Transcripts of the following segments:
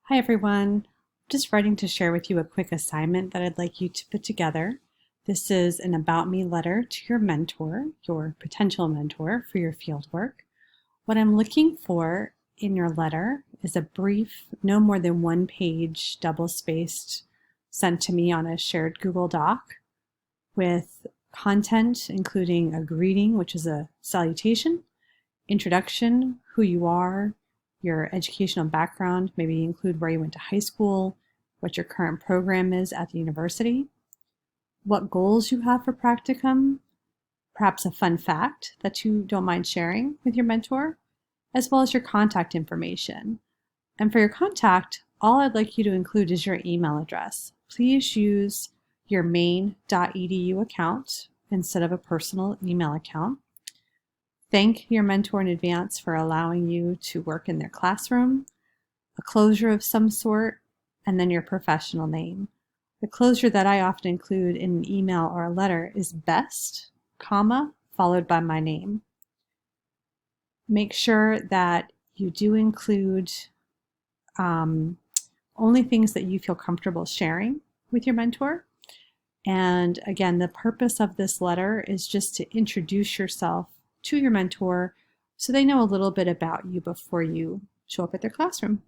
Hi everyone. Just writing to share with you a quick assignment that I'd like you to put together. This is an about me letter to your mentor, your potential mentor for your fieldwork. What I'm looking for in your letter is a brief, no more than 1 page, double-spaced, sent to me on a shared Google Doc with content including a greeting, which is a salutation, introduction, who you are, your educational background, maybe include where you went to high school, what your current program is at the university, what goals you have for practicum, perhaps a fun fact that you don't mind sharing with your mentor, as well as your contact information. And for your contact, all I'd like you to include is your email address. Please use your maine.edu account instead of a personal email account. Thank your mentor in advance for allowing you to work in their classroom, a closure of some sort, and then your professional name. The closure that I often include in an email or a letter is best, comma, followed by my name. Make sure that you do include only things that you feel comfortable sharing with your mentor. And again, the purpose of this letter is just to introduce yourself to your mentor so they know a little bit about you before you show up at their classroom.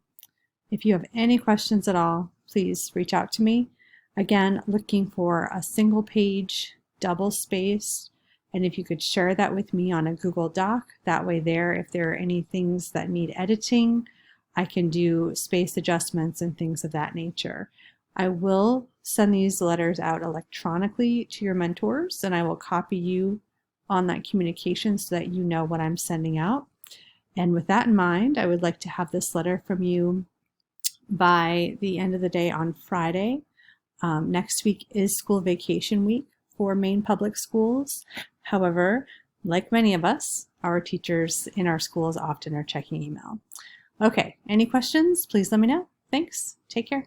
If you have any questions at all, please reach out to me. Again, looking for a single page, double space, and if you could share that with me on a Google Doc, that way there, if there are any things that need editing, I can do space adjustments and things of that nature. I will send these letters out electronically to your mentors, and I will copy you on that communication so that you know what I'm sending out. And with that in mind, I would like to have this letter from you by the end of the day on Friday. Next week is school vacation week for Maine Public Schools. However, like many of us, our teachers in our schools often are checking email. Okay, any questions? Please let me know. Thanks. Take care.